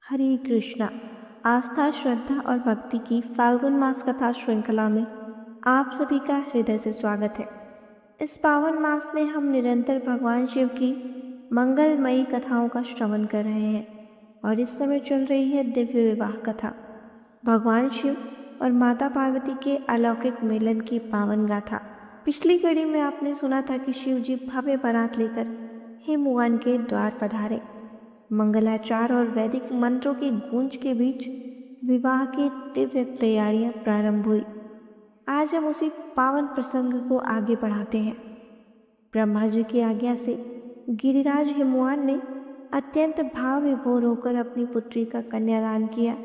हरे कृष्णा। आस्था, श्रद्धा और भक्ति की फाल्गुन मास कथा श्रृंखला में आप सभी का हृदय से स्वागत है। इस पावन मास में हम निरंतर भगवान शिव की मंगलमयी कथाओं का श्रवण कर रहे हैं और इस समय चल रही है दिव्य विवाह कथा, भगवान शिव और माता पार्वती के अलौकिक मिलन की पावन गाथा। पिछली कड़ी में आपने सुना था कि शिव जी भव्य बारात लेकर हिमवन के द्वार पधारे। मंगलाचार और वैदिक मंत्रों की गूंज के बीच विवाह की दिव्य तैयारियां प्रारंभ हुई। आज हम उसी पावन प्रसंग को आगे बढ़ाते हैं। ब्रह्मा जी की आज्ञा से गिरिराज हिमवान ने अत्यंत भाव विभोर होकर अपनी पुत्री का कन्यादान किया।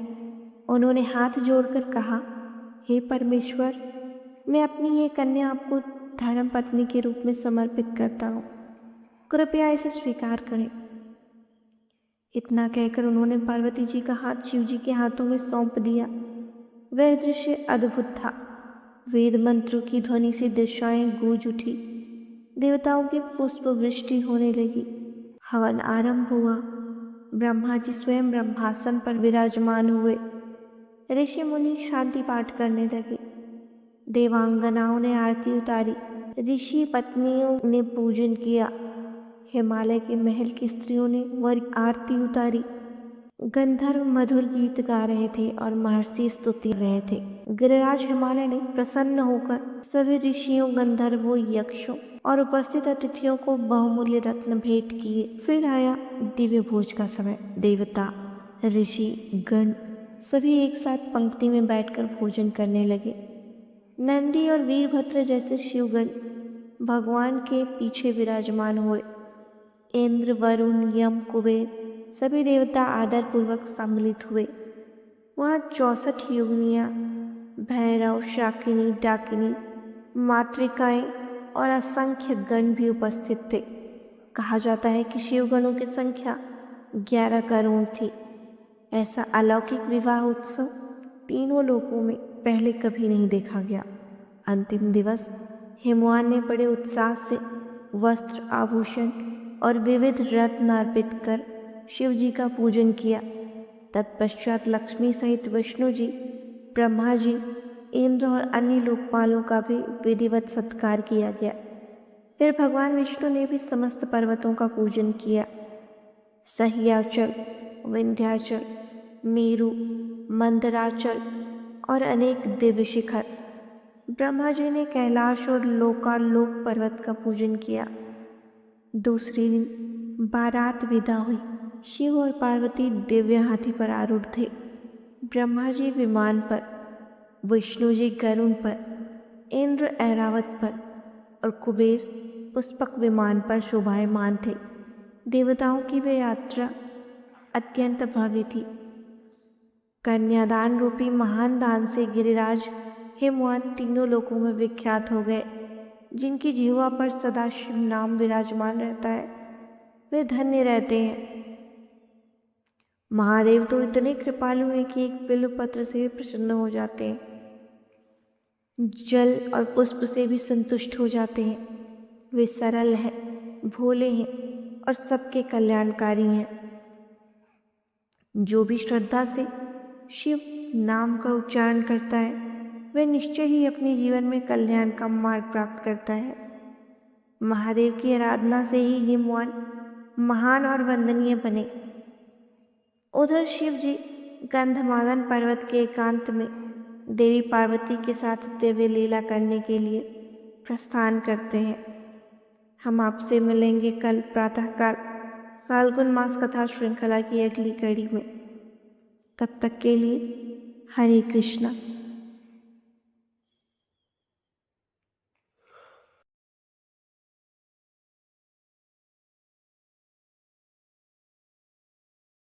उन्होंने हाथ जोड़कर कहा, हे परमेश्वर, मैं अपनी ये कन्या आपको धर्म पत्नी के रूप में समर्पित करता हूँ, कृपया इसे स्वीकार करें। इतना कहकर उन्होंने पार्वती जी का हाथ शिव जी के हाथों में सौंप दिया। वह दृश्य अद्भुत था। वेद मंत्रों की ध्वनि से दिशाएं गूंज उठी, देवताओं की पुष्प वृष्टि होने लगी, हवन आरंभ हुआ। ब्रह्मा जी स्वयं ब्रह्मासन पर विराजमान हुए। ऋषि मुनि शांति पाठ करने लगे। देवांगनाओं ने आरती उतारी, ऋषि पत्नियों ने पूजन किया। हिमालय के महल की स्त्रियों ने वर आरती उतारी। गंधर्व मधुर गीत गा रहे थे और महर्षि स्तुति रहे थे। गिरिराज हिमालय ने प्रसन्न होकर सभी ऋषियों, गंधर्वों, यक्षों और उपस्थित अतिथियों को बहुमूल्य रत्न भेंट किए। फिर आया दिव्य भोज का समय। देवता, ऋषि गण सभी एक साथ पंक्ति में बैठकर भोजन करने लगे। नंदी और वीरभद्र जैसे शिवगण भगवान के पीछे विराजमान हुए। इंद्र, वरुण, यम, कुबेर सभी देवता आदर पूर्वक सम्मिलित हुए। वहाँ 64 योगिनियाँ, भैरव, शाकिनी, डाकिनी, मातृकाएं और असंख्य गण भी उपस्थित थे। कहा जाता है कि शिवगणों की संख्या 11 करोड़ थी। ऐसा अलौकिक विवाह उत्सव तीनों लोकों में पहले कभी नहीं देखा गया। अंतिम दिवस हिमवान ने बड़े उत्साह से वस्त्र, आभूषण और विविध रत्न अर्पित कर शिव जी का पूजन किया। तत्पश्चात लक्ष्मी सहित विष्णु जी, ब्रह्मा जी, इंद्र और अन्य लोकपालों का भी विधिवत सत्कार किया गया। फिर भगवान विष्णु ने भी समस्त पर्वतों का पूजन किया। सह्याचल, विंध्याचल, मेरु, मंदराचल और अनेक दिव्य शिखर। ब्रह्मा जी ने कैलाश और लोकालोक पर्वत का पूजन किया। दूसरे दिन बारात विदा हुई। शिव और पार्वती दिव्य हाथी पर आरूढ़ थे। ब्रह्मा जी विमान पर, विष्णु जी गरुड़ पर, इंद्र ऐरावत पर और कुबेर पुष्पक विमान पर शोभायमान थे। देवताओं की वे यात्रा अत्यंत भव्य थी। कन्यादान रूपी महान दान से गिरिराज हिमवान तीनों लोकों में विख्यात हो गए। जिनकी जिह्वा पर सदा शिव नाम विराजमान रहता है, वे धन्य रहते हैं। महादेव तो इतने कृपालु हैं कि एक बिल्व पत्र से भी प्रसन्न हो जाते हैं, जल और पुष्प से भी संतुष्ट हो जाते हैं। वे सरल हैं, भोले हैं और सबके कल्याणकारी हैं। जो भी श्रद्धा से शिव नाम का उच्चारण करता है, वह निश्चय ही अपने जीवन में कल्याण का मार्ग प्राप्त करता है। महादेव की आराधना से ही हिमवान महान और वंदनीय बने। उधर शिव जी गंधमादन पर्वत के एकांत में देवी पार्वती के साथ दिव्य लीला करने के लिए प्रस्थान करते हैं। हम आपसे मिलेंगे कल प्रातःकाल फाल्गुन मास कथा श्रृंखला की अगली कड़ी में। तब तक के लिए हरे कृष्णा।